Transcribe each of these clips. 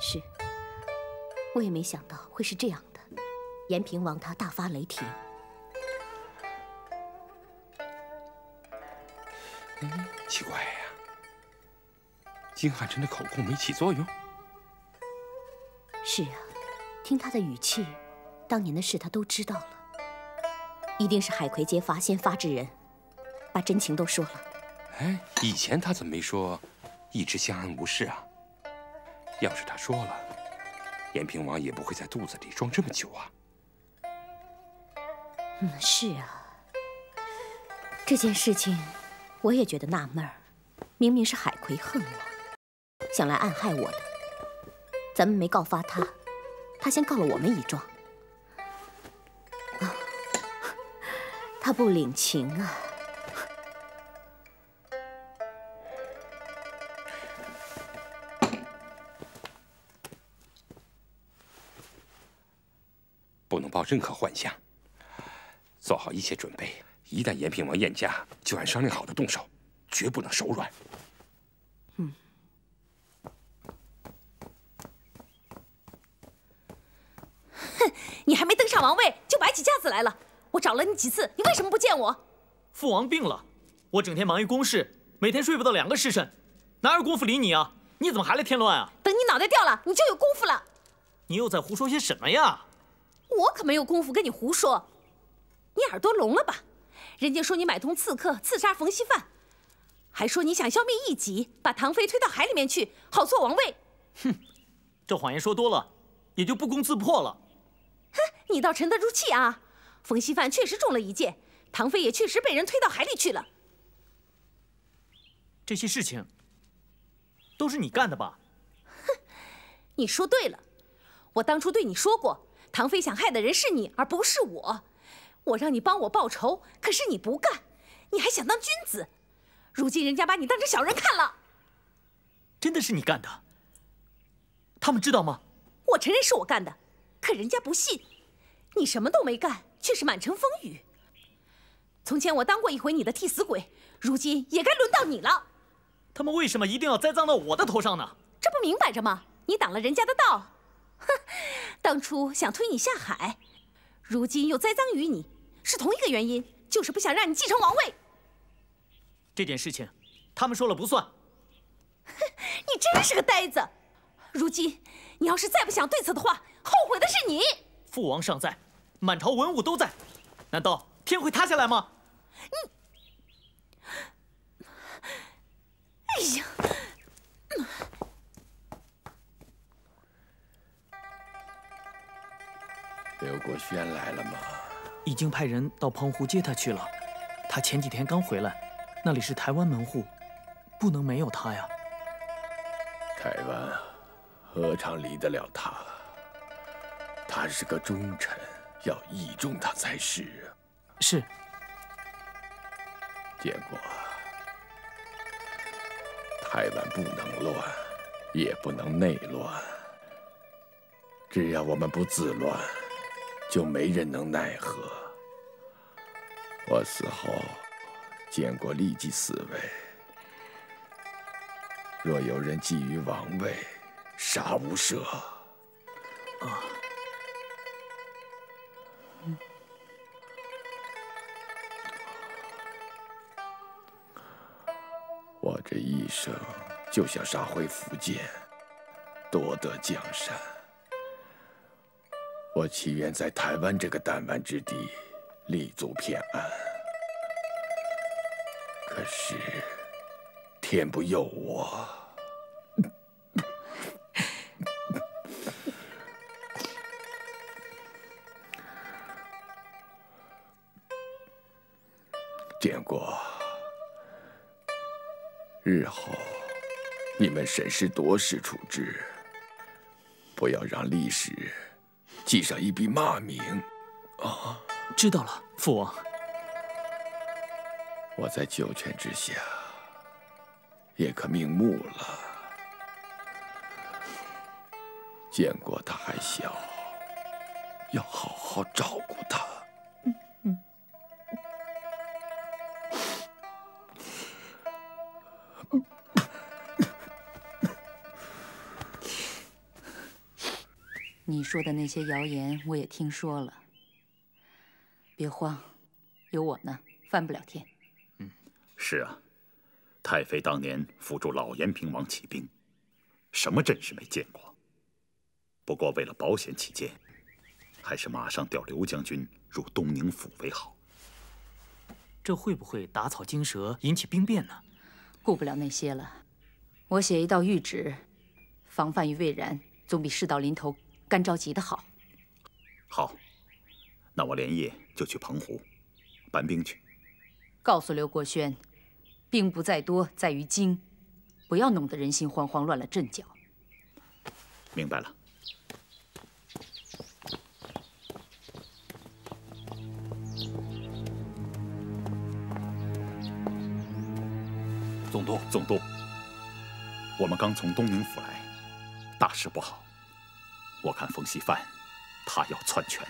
是，我也没想到会是这样的。延平王他大发雷霆。奇怪呀，金汉臣的口供没起作用。是啊，听他的语气，当年的事他都知道了。一定是海葵结发先发制人，把真情都说了。哎，以前他怎么没说一直相安无事啊？要是他说了，延平王也不会在肚子里装这么久啊。是啊，这件事情我也觉得纳闷儿。明明是海葵恨我，想来暗害我的。咱们没告发他，他先告了我们一状。他不领情啊！不能抱任何幻想，做好一切准备。一旦延平王宴驾，就按商量好的动手，绝不能手软。哼，你还没登上王位就摆起架子来了！我找了你几次，你为什么不见我？父王病了，我整天忙于公事，每天睡不到2个时辰，哪有功夫理你啊？你怎么还来添乱啊？等你脑袋掉了，你就有功夫了。你又在胡说些什么呀？我可没有功夫跟你胡说。你耳朵聋了吧？人家说你买通刺客刺杀冯锡范，还说你想消灭异己，把唐妃推到海里面去，好做王位。哼，这谎言说多了，也就不攻自破了。哼，你倒沉得住气啊！冯锡范确实中了一箭，唐妃也确实被人推到海里去了。这些事情都是你干的吧？哼，你说对了，我当初对你说过，唐妃想害的人是你，而不是我。我让你帮我报仇，可是你不干，你还想当君子。如今人家把你当成小人看了。真的是你干的？他们知道吗？我承认是我干的，可人家不信。你什么都没干，却是满城风雨。从前我当过一回你的替死鬼，如今也该轮到你了。他们为什么一定要栽赃到我的头上呢？这不明摆着吗？你挡了人家的道。哼，当初想推你下海，如今又栽赃于你，是同一个原因，就是不想让你继承王位。这件事情，他们说了不算。哼，你真是个呆子！如今你要是再不想对策的话，后悔的是你。父王尚在，满朝文武都在，难道天会塌下来吗？哎呀！刘国轩来了吗？已经派人到澎湖接他去了。他前几天刚回来，那里是台湾门户，不能没有他呀。台湾何尝离得了他？他是个忠臣，要倚重他才是。是。建国，台湾不能乱，也不能内乱。只要我们不自乱，就没人能奈何。我死后，建国立即嗣位。若有人觊觎王位，杀无赦。我这一生就想杀回福建，夺得江山。我祈愿在台湾这个弹丸之地立足偏安，可是天不佑我。建国，日后你们审时度势处置，不要让历史记上一笔骂名啊！知道了，父王。我在九泉之下，也可瞑目了。建国他还小，要好好照顾他。你说的那些谣言我也听说了。别慌，有我呢，翻不了天。是啊，太妃当年辅助老延平王起兵，什么阵势没见过。不过为了保险起见，还是马上调刘将军入东宁府为好。这会不会打草惊蛇，引起兵变呢？顾不了那些了，我写一道谕旨，防范于未然，总比事到临头干着急的好。好，那我连夜就去澎湖搬兵去。告诉刘国轩，兵不在多，在于精，不要弄得人心惶惶，乱了阵脚。明白了。总督，我们刚从东宁府来，大事不好。我看冯锡范，他要篡权。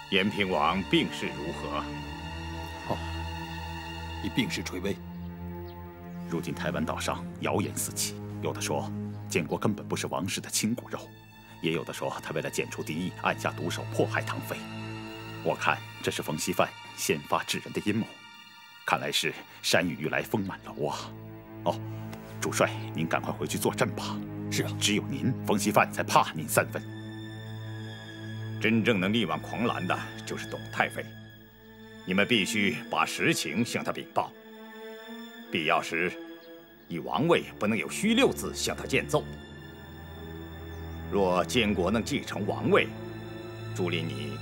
延平王病势如何？以病势垂危。如今台湾岛上谣言四起，有的说建国根本不是王室的亲骨肉，也有的说他为了剪除敌意，暗下毒手迫害唐妃。我看这是冯锡范先发制人的阴谋。看来是山雨欲来风满楼啊！哦，主帅，您赶快回去坐镇吧。是啊，只有您，冯锡范才怕您3分。真正能力挽狂澜的就是董太妃，你们必须把实情向她禀报。必要时，以王位不能有虚6字向她建奏。若监国能继承王位，朱琳你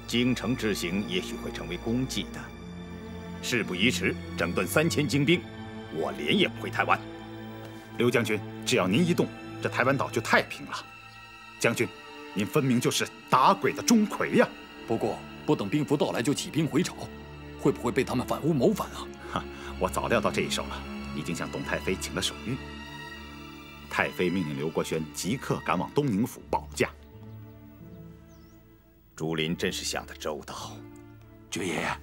京城之行也许会成为功绩的。事不宜迟，整顿3000精兵，我连夜回台湾。刘将军，只要您一动，这台湾岛就太平了。将军，您分明就是打鬼的钟馗呀！不过，不等兵符到来就起兵回朝，会不会被他们反诬谋反啊？哈，我早料到这一手了，已经向董太妃请了手谕。太妃命令刘国轩即刻赶往东宁府保驾。竹林真是想得周到。爵爷，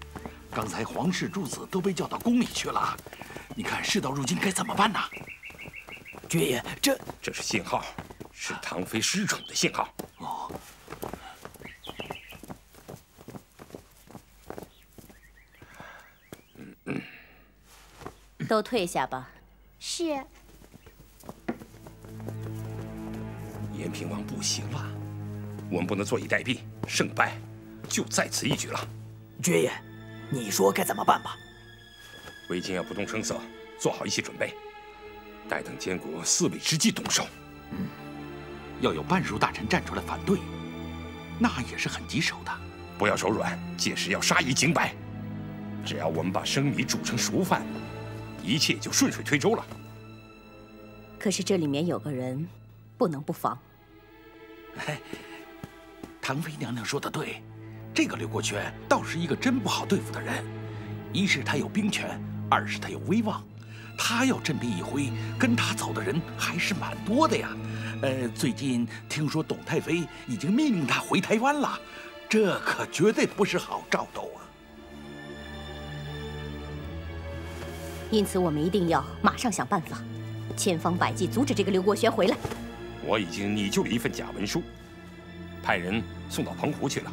刚才皇室诸子都被叫到宫里去了，你看事到如今该怎么办呢？爵爷，这是信号，是唐妃失宠的信号。哦。都退下吧。是。延平王不行了，我们不能坐以待毙，胜败就在此一举了。爵爷，你说该怎么办吧？为今要不动声色，做好一切准备，待等监国4位之际动手。要有半数大臣站出来反对，那也是很棘手的。不要手软，届时要杀一儆百。只要我们把生米煮成熟饭，一切就顺水推舟了。可是这里面有个人，不能不防。唐妃娘娘说的对，这个刘国轩倒是一个真不好对付的人。一是他有兵权，二是他有威望。他要振臂一挥，跟他走的人还是蛮多的呀。最近听说董太妃已经命令他回台湾了，这可绝对不是好兆头啊。因此，我们一定要马上想办法，千方百计阻止这个刘国轩回来。我已经拟就了一份假文书，派人送到澎湖去了，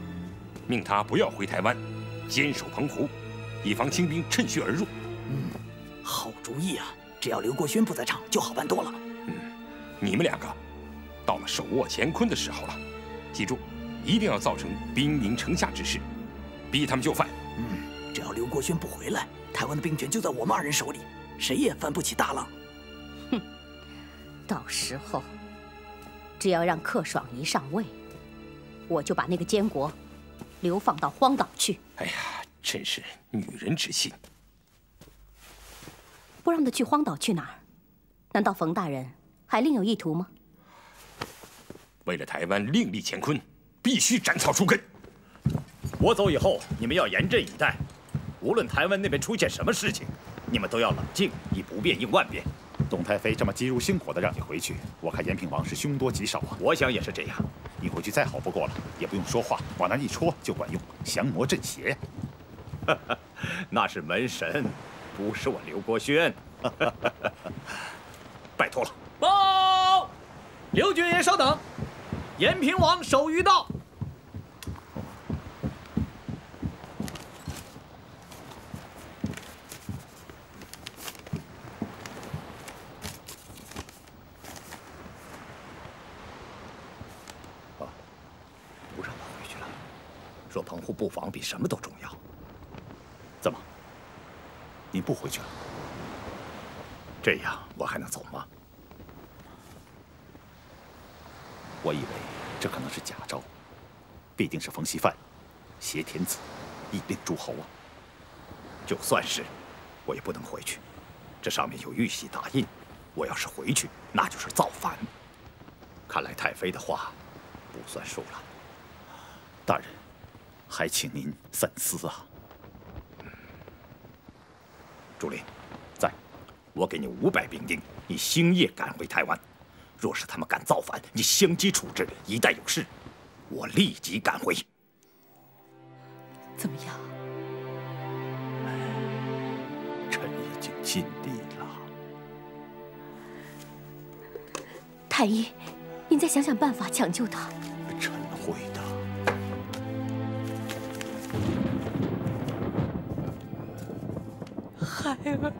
命他不要回台湾，坚守澎湖，以防清兵趁虚而入。好主意啊！只要刘国轩不在场，就好办多了。你们2个到了手握乾坤的时候了，记住，一定要造成兵临城下之势，逼他们就范。只要刘国轩不回来，台湾的兵权就在我们2人手里，谁也翻不起大浪。到时候，只要让克爽一上位，我就把那个监国流放到荒岛去。哎呀，真是女人之心！不让他去荒岛去哪儿？难道冯大人还另有意图吗？为了台湾另立乾坤，必须斩草除根。我走以后，你们要严阵以待，无论台湾那边出现什么事情，你们都要冷静，以不变应万变。董太妃这么急如星火的让你回去，我看延平王是凶多吉少啊。我想也是这样。你回去再好不过了，也不用说话，往那一戳就管用，降魔镇邪。那是门神，不是我刘国轩。拜托了。报，刘爵爷稍等。延平王手谕到。不让我回去了，说澎湖布防比什么都重要。怎么？你不回去了？这样我还能走吗？我以为这可能是假招，必定是冯锡范挟天子以令诸侯啊。就算是，我也不能回去。这上面有玉玺打印，我要是回去，那就是造反。看来太妃的话不算数了。大人，还请您三思啊。朱林，在，我给你500兵丁，你星夜赶回台湾。若是他们敢造反，你相机处置，一旦有事，我立即赶回。怎么样？臣已经尽力了。太医，您再想想办法抢救他。臣会的。孩儿。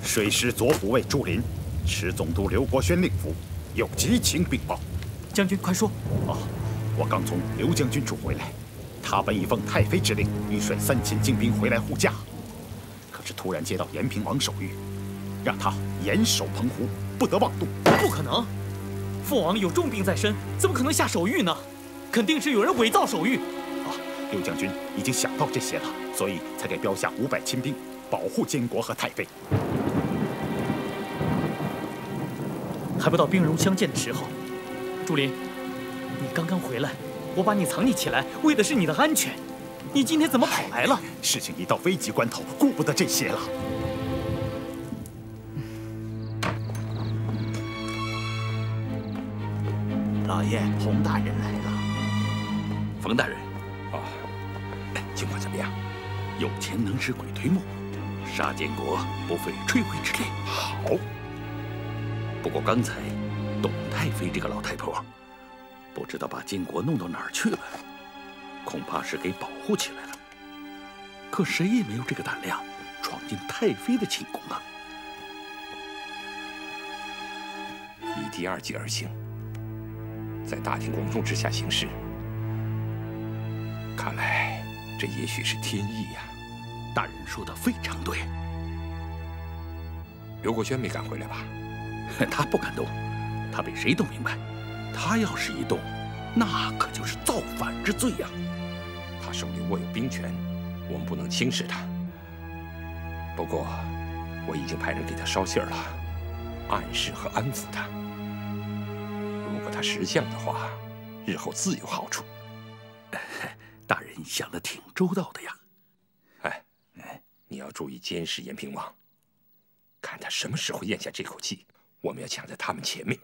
水师左辅卫朱林，持总督刘国轩令府，有急情禀报。将军，快说。我刚从刘将军处回来，他本已奉太妃之令，欲率3000精兵回来护驾，可是突然接到延平王手谕，让他严守澎湖，不得妄动。不可能，父王有重病在身，怎么可能下手谕呢？肯定是有人伪造手谕。刘将军已经想到这些了，所以才给标下500亲兵，保护监国和太妃。还不到兵戎相见的时候。朱林，你刚刚回来，我把你藏匿起来，为的是你的安全。你今天怎么跑来了？事情已到危急关头，顾不得这些了。老爷，洪大人来了。冯大人，情况怎么样？有钱能使鬼推磨，杀建国不费吹灰之力。好。不过刚才，董太妃这个老太婆，不知道把建国弄到哪儿去了，恐怕是给保护起来了。可谁也没有这个胆量闯进太妃的寝宫啊！以第2计而行，在大庭广众之下行事，看来这也许是天意呀。大人说的非常对。刘国轩没赶回来吧？他不敢动，他比谁都明白，他要是一动，那可就是造反之罪呀。他手里握有兵权，我们不能轻视他。不过，我已经派人给他捎信儿了，暗示和安抚他。如果他识相的话，日后自有好处。大人想得挺周到的呀。你要注意监视延平王，看他什么时候咽下这口气。我们要抢在他们前面。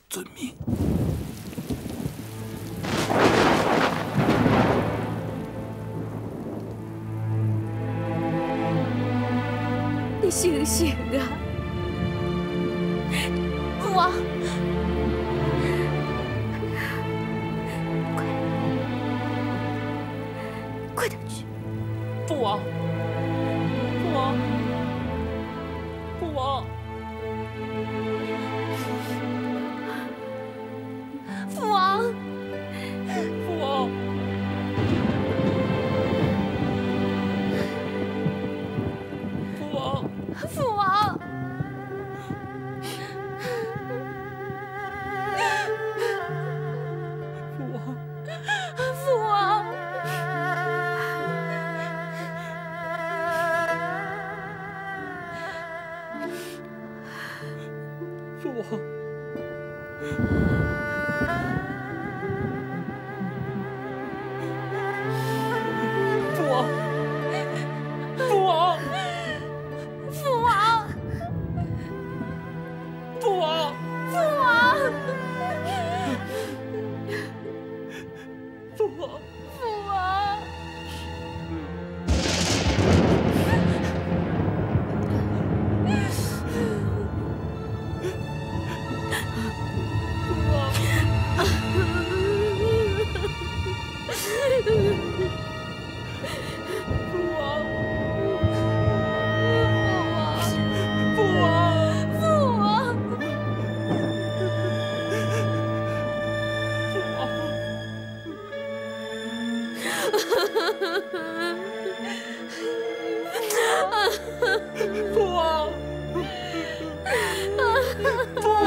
遵命。你醒醒啊，父王！快点去！父王！父王！父王！父王！父王！父王！父王，父王！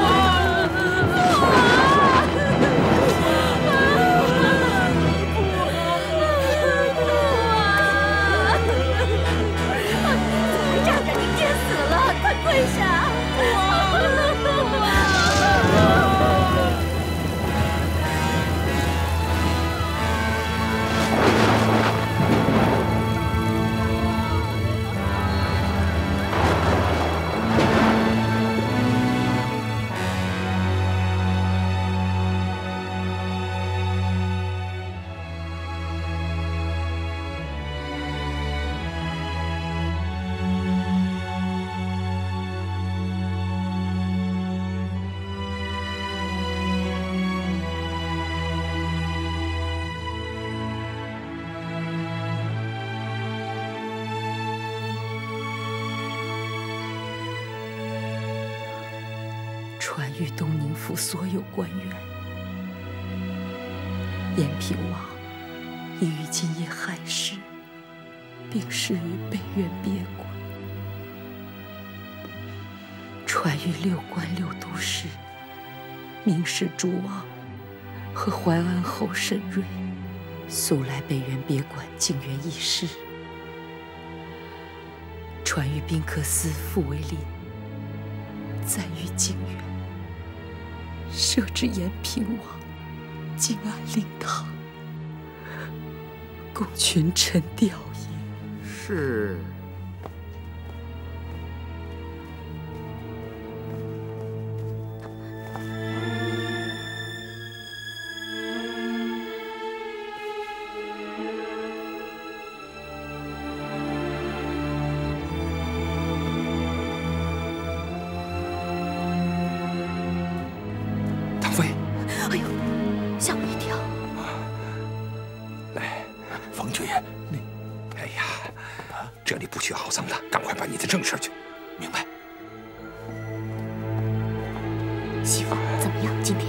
怎么仗着你爹死了，快跪下！传谕东宁府所有官员，延平王已于今夜亥时病逝于北苑别馆。传谕六官六都使，明示诸王和淮安侯沈瑞速来北苑别馆静园议事。传谕宾客司傅为林，暂于静园，设置延平王静安灵堂，供群臣吊唁。是。正事去，明白。媳妇怎么样？今天？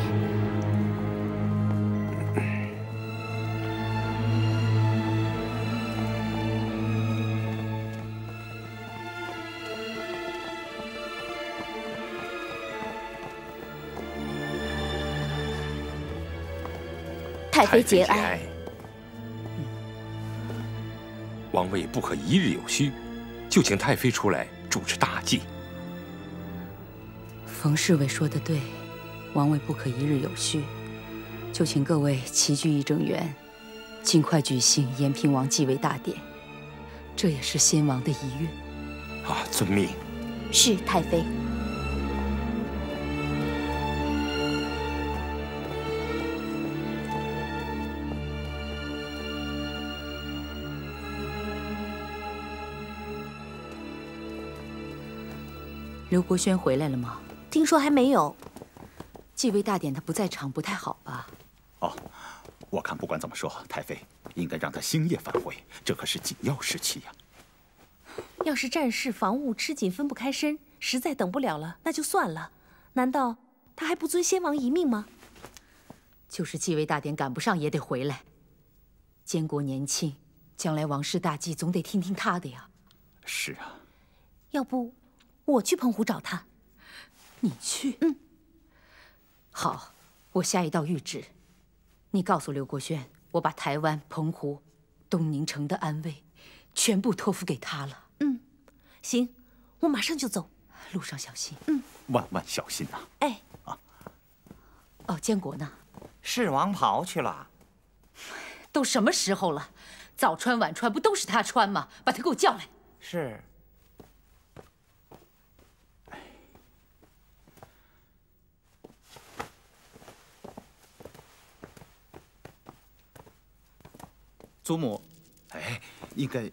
太妃节哀。王位不可一日有虚。就请太妃出来主持大祭。冯侍卫说得对，王位不可一日有虚，就请各位齐聚议政园，尽快举行延平王继位大典，这也是先王的遗愿。啊，遵命。是太妃。刘国轩回来了吗？听说还没有。继位大典他不在场，不太好吧？哦，我看不管怎么说，太妃应该让他星夜返回，这可是紧要时期呀。要是战事防务吃紧分不开身，实在等不了了，那就算了。难道他还不遵先王遗命吗？就是继位大典赶不上也得回来。监国年轻，将来王室大计总得听听他的呀。是啊。要不我去澎湖找他。你去？嗯。好，我下一道谕旨，你告诉刘国轩，我把台湾、澎湖、东宁城的安危全部托付给他了。嗯，行，我马上就走。路上小心。嗯，万万小心呐。哎。啊。哦，监国呢？侍王袍去了。都什么时候了，早穿晚穿不都是他穿吗？把他给我叫来。是。祖母，哎，应该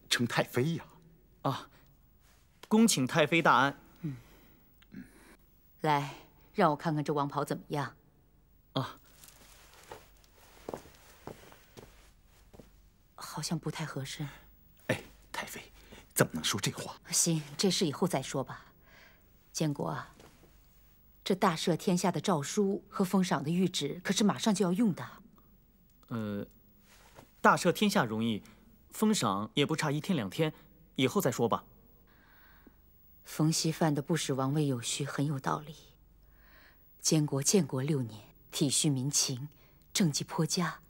称太妃呀。啊，恭请太妃大安。嗯。来，让我看看这王袍怎么样。啊。好像不太合身。哎，太妃，怎么能说这话？行，这事以后再说吧。监国啊，这大赦天下的诏书和封赏的谕旨，可是马上就要用的。大赦天下容易，封赏也不差1天2天，以后再说吧。冯熙犯的不使王位有序很有道理。监国建国6年，体恤民情，政绩颇佳。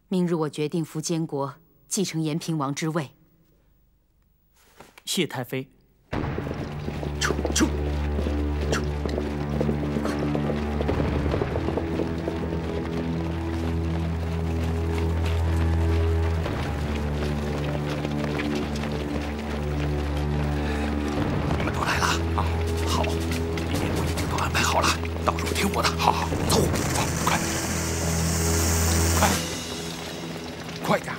明日我决定扶监国继承延平王之位。谢太妃。出！你们都来了啊！好，里面我已经都安排好了，到时候听我的。好，走，快点！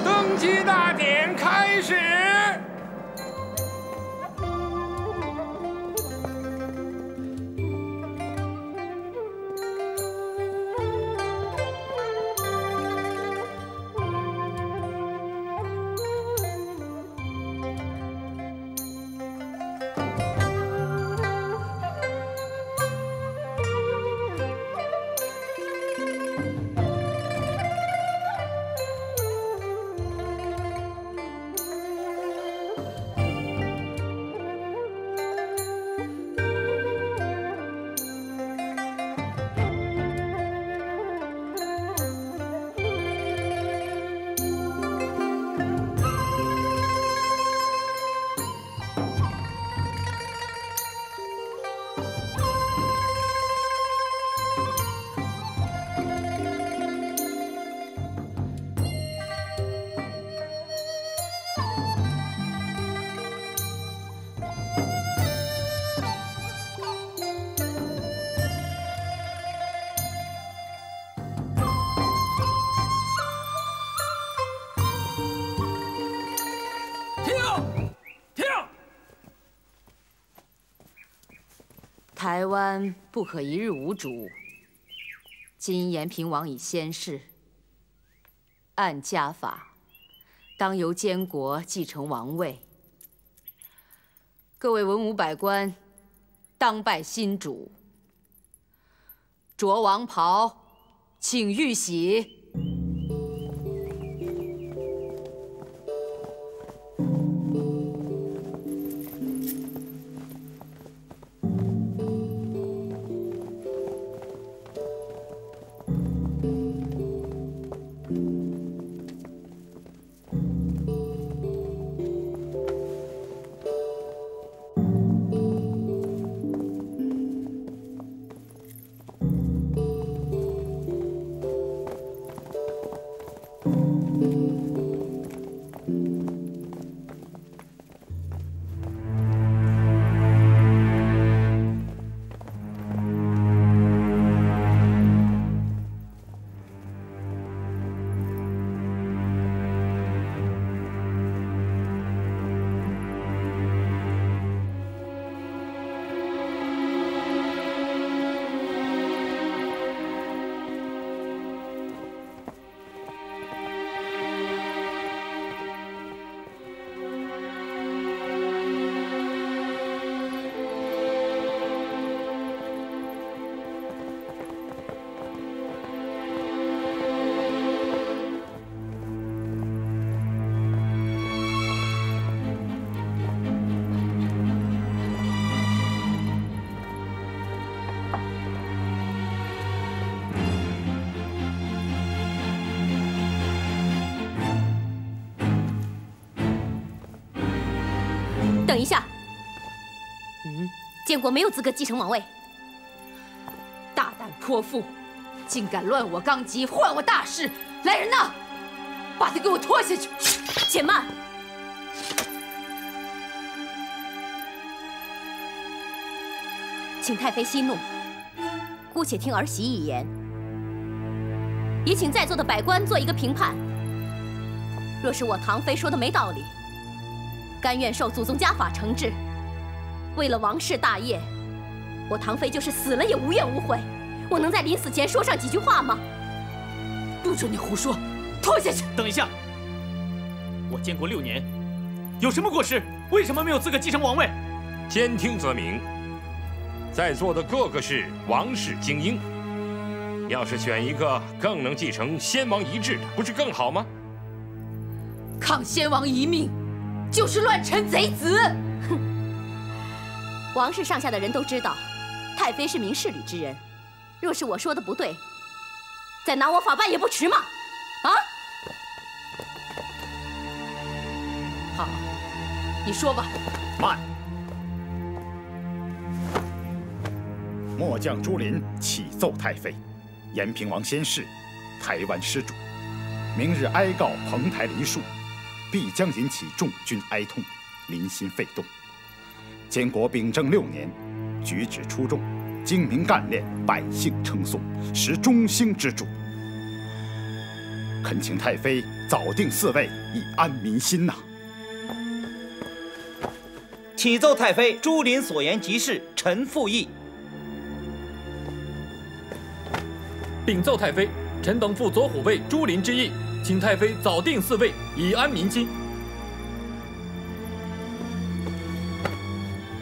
登基大典开始。台湾不可一日无主。今延平王已仙逝，按家法，当由监国继承王位。各位文武百官，当拜新主。着王袍，请玉玺。等一下，建国没有资格继承王位。大胆泼妇，竟敢乱我纲纪，坏我大事！来人呐，把他给我拖下去！且慢。请太妃息怒，姑且听儿媳一言，也请在座的百官做一个评判。若是我唐妃说的没道理，甘愿受祖宗家法惩治。为了王室大业，我唐妃就是死了也无怨无悔。我能在临死前说上几句话吗？不准你胡说，拖下去！等一下，我建国6年，有什么过失？为什么没有资格继承王位？兼听则明。在座的个个是王室精英，要是选一个更能继承先王遗志的，不是更好吗？抗先王遗命，就是乱臣贼子！哼！王室上下的人都知道，太妃是明事理之人。若是我说的不对，再拿我法办也不迟嘛！啊？好，你说吧。慢！末将朱林启奏太妃，延平王先逝，台湾失主，明日哀告彭台黎庶，必将引起众军哀痛，民心沸动。建国秉政6年，举止出众，精明干练，百姓称颂，实中兴之主。恳请太妃早定嗣位，以安民心呐！启奏太妃，朱林所言极是，臣附议。禀奏太妃，臣等负左虎卫朱林之意，请太妃早定嗣位，以安民心。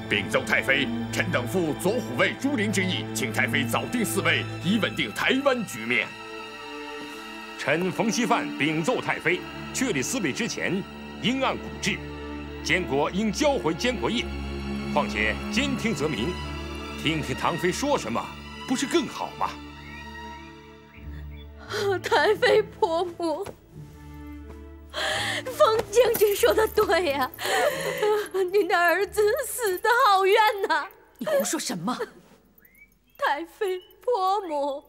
禀奏太妃，臣等负左虎卫朱林之意，请太妃早定嗣位，以稳定台湾局面。臣冯锡范禀奏太妃，确立嗣位之前，应按古制，监国应交回监国业。况且兼听则明，听听唐妃说什么，不是更好吗？太妃婆母，冯将军说的对呀，您的儿子死得好冤呐！你胡说什么？太妃婆母，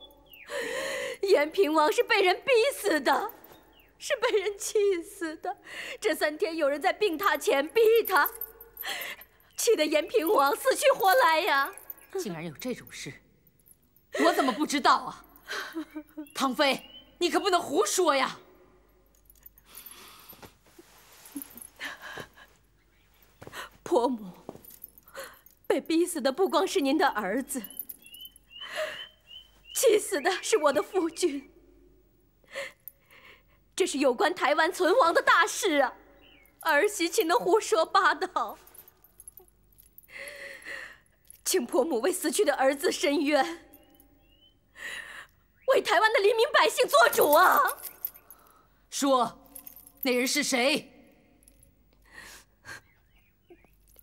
延平王是被人逼死的，是被人气死的。这3天有人在病榻前逼他，气得延平王死去活来呀！竟然有这种事，我怎么不知道啊？唐妃，你可不能胡说呀！婆母，被逼死的不光是您的儿子，气死的是我的夫君。这是有关台湾存亡的大事啊！儿媳岂能胡说八道？请婆母为死去的儿子伸冤，为台湾的黎民百姓做主啊！说，那人是谁？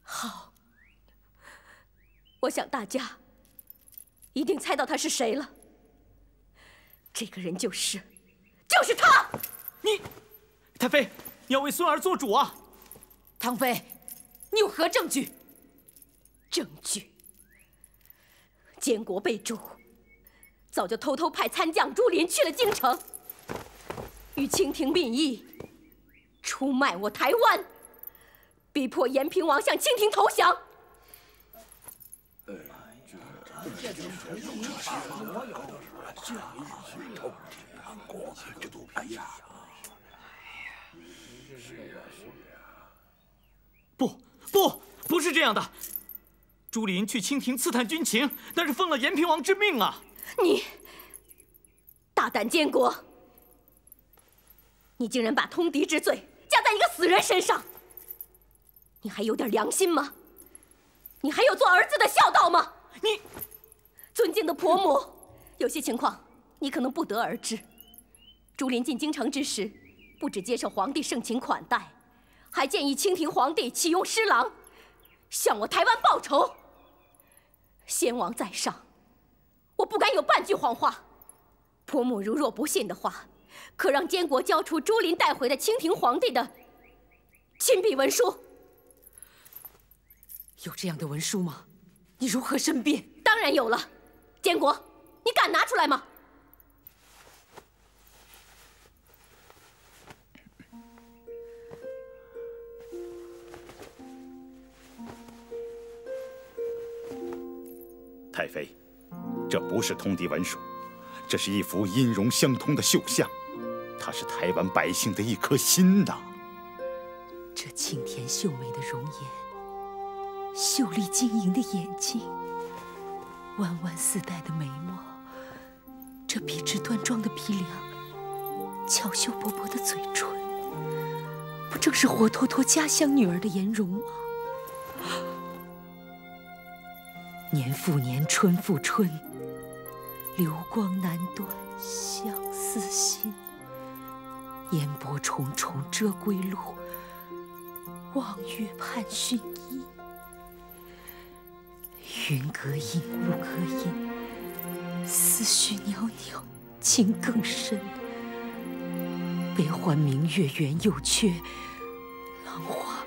好，我想大家一定猜到他是谁了。这个人就是他！你，太妃，你要为孙儿做主啊！唐妃，你有何证据？证据？监国被诛，早就偷偷派参将朱林去了京城，与清廷密议，出卖我台湾，逼迫延平王向清廷投降。不是这样的。朱林去清廷刺探军情，那是奉了延平王之命啊！你大胆奸国！你竟然把通敌之罪加在一个死人身上！你还有点良心吗？你还有做儿子的孝道吗？你，尊敬的婆母，有些情况你可能不得而知。朱林进京城之时，不只接受皇帝盛情款待，还建议清廷皇帝启用施琅，向我台湾报仇。先王在上，我不敢有半句谎话。婆母如若不信的话，可让监国交出朱林带回的清廷皇帝的亲笔文书。有这样的文书吗？你如何申辩？当然有了，监国，你敢拿出来吗？太妃，这不是通敌文书，这是一幅音容相通的绣像，它是台湾百姓的一颗心呐。这清甜秀美的容颜，秀丽晶莹的眼睛，弯弯似带的眉毛，这笔直端庄的鼻梁，巧秀勃勃的嘴唇，不正是活脱脱家乡女儿的颜容吗？年复年，春复春，流光难断，相思心。烟波重重遮归路，望月盼寻衣。云隔阴，雾隔阴，思绪袅袅，情更深。悲欢明月圆又缺，浪花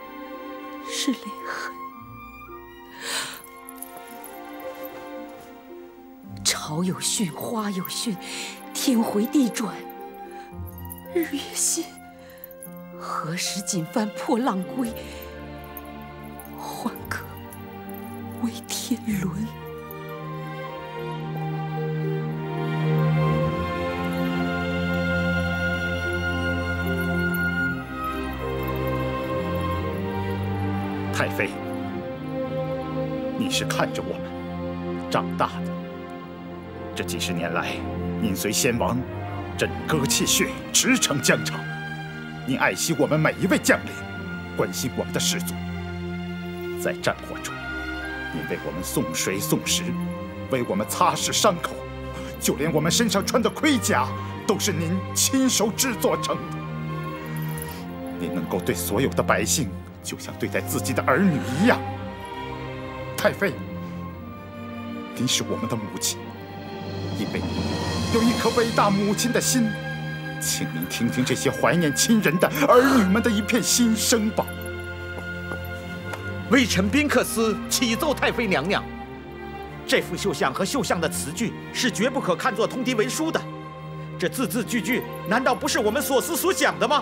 是泪痕。草有训，花有训，天回地转，日月新。何时锦帆破浪归？欢歌为天伦。太妃，你是看着我们长大的。这几十年来，您随先王枕戈泣血，驰骋疆场。您爱惜我们每一位将领，关心我们的士卒。在战火中，您为我们送水送食，为我们擦拭伤口，就连我们身上穿的盔甲，都是您亲手制作成的。您能够对所有的百姓，就像对待自己的儿女一样。太妃，您是我们的母亲。因为你有一颗伟大母亲的心，请您听听这些怀念亲人的儿女们的一片心声吧。微臣宾克斯启奏太妃娘娘，这幅绣像和绣像的词句是绝不可看作通敌文书的。这字字句句，难道不是我们所思所想的吗？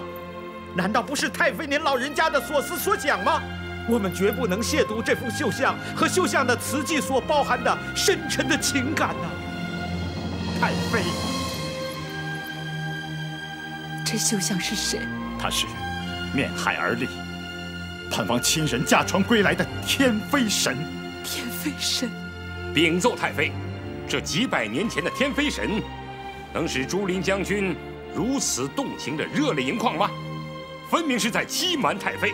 难道不是太妃您老人家的所思所想吗？我们绝不能亵渎这幅绣像和绣像的词句所包含的深沉的情感呐。太妃，这绣像是谁？他是面海而立，盼望亲人驾船归来的天妃神。天妃神，禀奏太妃，这几百年前的天妃神，能使朱林将军如此动情的热泪盈眶吗？分明是在欺瞒太妃。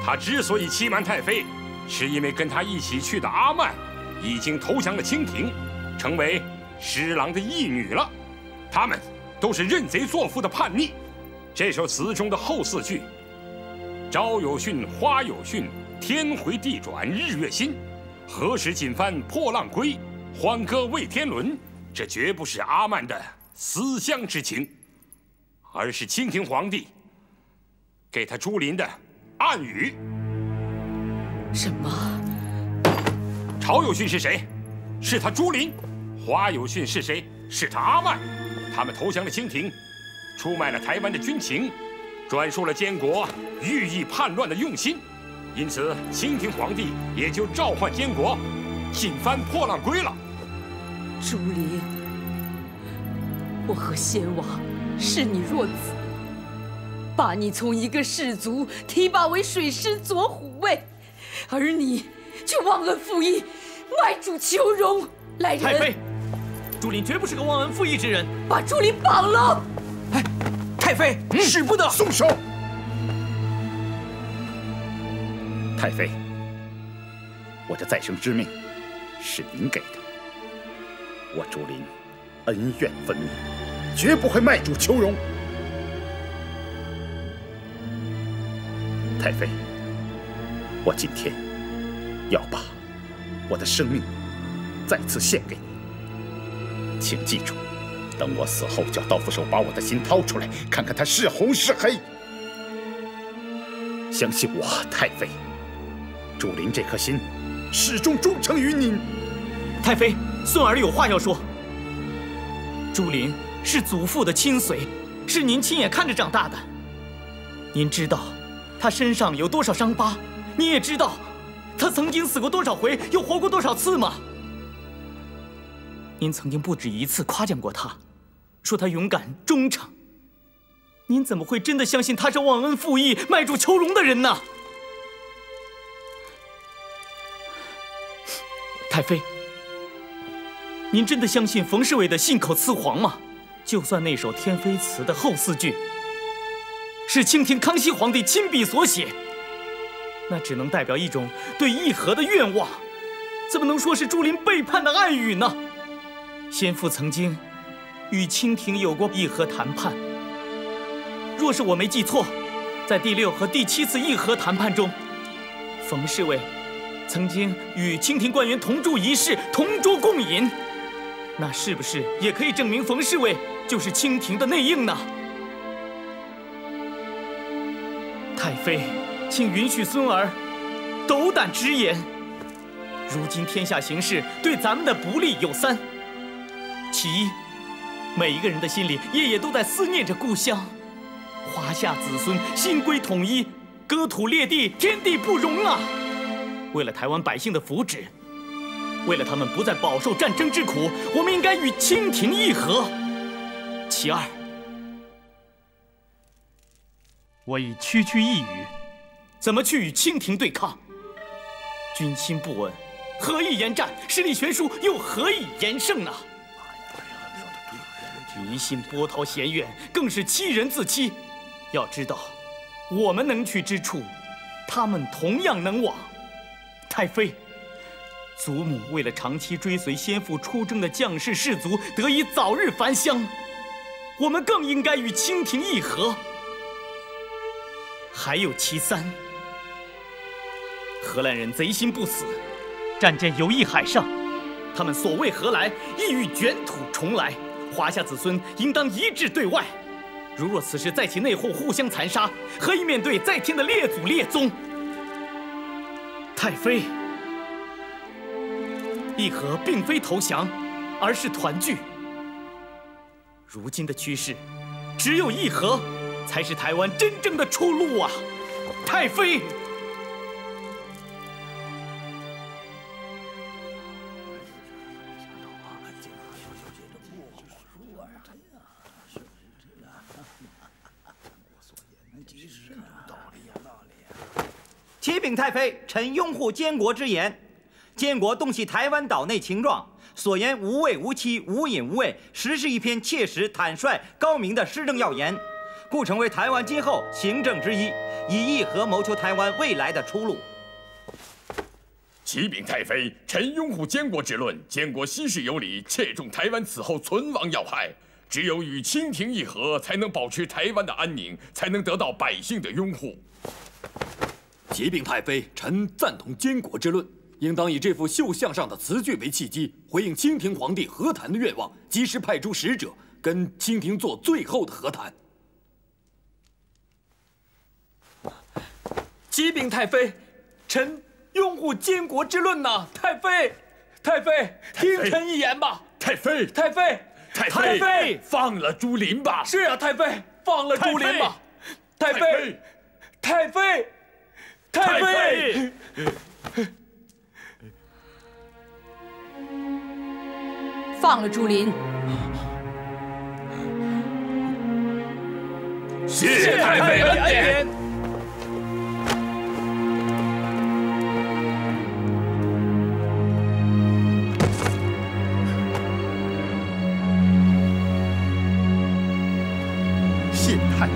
他之所以欺瞒太妃，是因为跟他一起去的阿曼已经投降了清廷，成为施琅的义女了。他们都是认贼作父的叛逆。这首词中的后四句“朝有训，花有训，天回地转日月新，何时锦帆破浪归？欢歌为天伦”，这绝不是阿曼的思乡之情，而是清廷皇帝给他朱林的暗语。什么？朝有训是谁？是他朱林。花有训是谁？是他阿曼。他们投降了清廷，出卖了台湾的军情，转述了监国寓意叛乱的用心，因此清廷皇帝也就召唤监国锦帆破浪归了。朱林，我和先王视你若子，把你从一个士卒提拔为水师左虎卫，而你却忘恩负义，卖主求荣。来人！太妃，朱林绝不是个忘恩负义之人，把朱林绑了！哎，太妃，使不得！松手！太妃，我这再生之命是您给的，我朱林恩怨分明，绝不会卖主求荣。太妃，我今天要把我的生命再次献给你，请记住，等我死后，叫刀斧手把我的心掏出来，看看它是红是黑。相信我，太妃，朱林这颗心始终忠诚于您。太妃，孙儿有话要说。朱琳是祖父的亲随，是您亲眼看着长大的。您知道他身上有多少伤疤？你也知道他曾经死过多少回，又活过多少次吗？您曾经不止一次夸奖过他，说他勇敢忠诚。您怎么会真的相信他是忘恩负义、卖主求荣的人呢？太妃，您真的相信冯侍卫的信口雌黄吗？就算那首《天妃词》的后4句是清廷康熙皇帝亲笔所写，那只能代表一种对议和的愿望，怎么能说是朱琳背叛的暗语呢？先父曾经与清廷有过议和谈判，若是我没记错，在第6和第7次议和谈判中，冯侍卫曾经与清廷官员同住一室，同桌共饮，那是不是也可以证明冯侍卫就是清廷的内应呢？太妃，请允许孙儿斗胆直言。如今天下形势对咱们的不利有3：其一，每一个人的心里夜夜都在思念着故乡，华夏子孙心归统一，割土裂地，天地不容啊！为了台湾百姓的福祉，为了他们不再饱受战争之苦，我们应该与清廷议和。其二，我已区区一语，怎么去与清廷对抗？军心不稳，何以言战？实力悬殊，又何以言胜呢？迷信波涛险远，更是欺人自欺。要知道，我们能去之处，他们同样能往。太妃，祖母为了长期追随先父出征的将士士卒得以早日返乡，我们更应该与清廷议和。还有其3，荷兰人贼心不死，战舰游弋海上，他们所谓何来，意欲卷土重来。华夏子孙应当一致对外。如若此时再起内讧，互相残杀，何以面对在天的列祖列宗？太妃，议和并非投降，而是团聚。如今的趋势，只有议和才是台湾真正的出路啊！太妃。启禀太妃，臣拥护监国之言。监国洞悉台湾岛内情状，所言无畏无欺，无隐无畏，实是一篇切实、坦率、高明的施政要言，故成为台湾今后行政之一，以议和谋求台湾未来的出路。启禀太妃，臣拥护监国之论。监国息事有理，切中台湾此后存亡要害。只有与清廷议和，才能保持台湾的安宁，才能得到百姓的拥护。启禀太妃，臣赞同监国之论，应当以这幅绣像上的词句为契机，回应清廷皇帝和谈的愿望，及时派出使者跟清廷做最后的和谈。启禀太妃，臣拥护监国之论呐！太妃，太妃，听臣一言吧！太妃，太妃，太妃，放了朱琳吧！是啊，太妃，放了朱琳吧！太妃，太妃。太妃，放了朱琳。谢太妃恩典。谢太妃。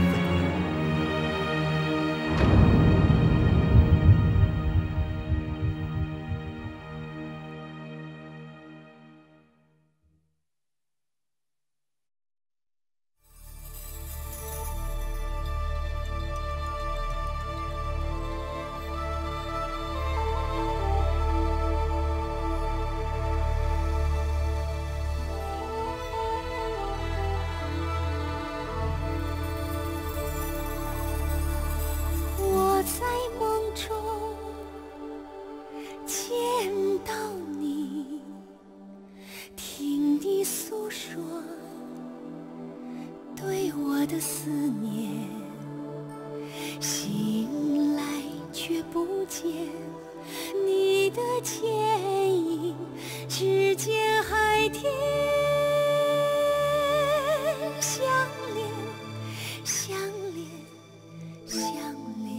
听你诉说对我的思念，醒来却不见你的剪影，只见海天相连，相连，相连。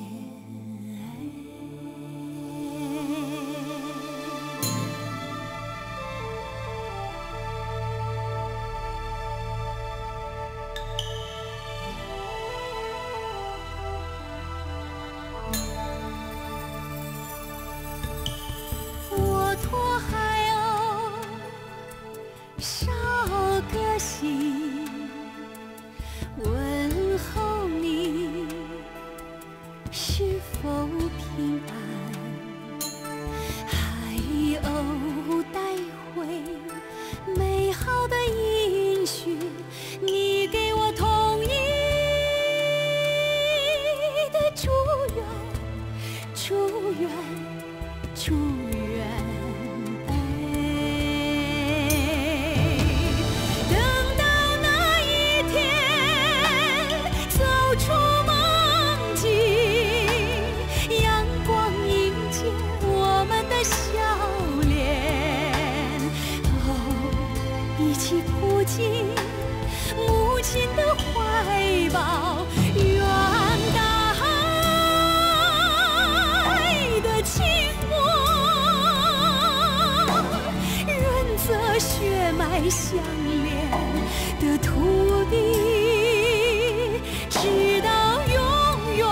我托海鸥捎个信，问候你是否平安。海鸥带回美好的音讯，你给我同意的祝愿，祝愿，祝愿。等到那一天走出梦境，阳光迎接我们的笑脸，哦，一起扑进母亲的怀抱，愿大海的清波润泽血脉相连的土地，直到永远。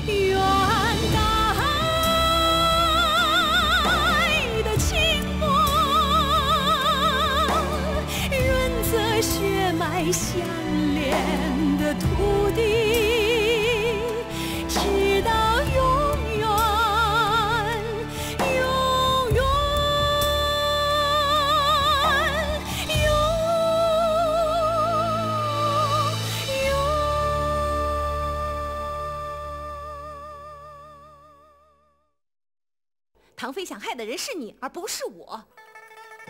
愿大海的清波润泽血脉相连的土地，直到永远，永远，永远。唐飞想害的人是你，而不是我。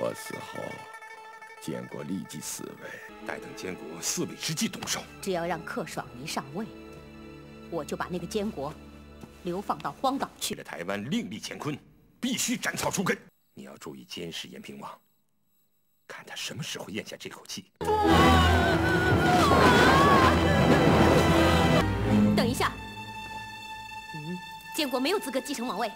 我死后，建国立即嗣位，待等监国嗣位之际动手。只要让克爽一上位，我就把那个监国流放到荒岛去。为了台湾另立乾坤，必须斩草除根。你要注意监视延平王，看他什么时候咽下这口气。等一下，监国没有资格继承王位。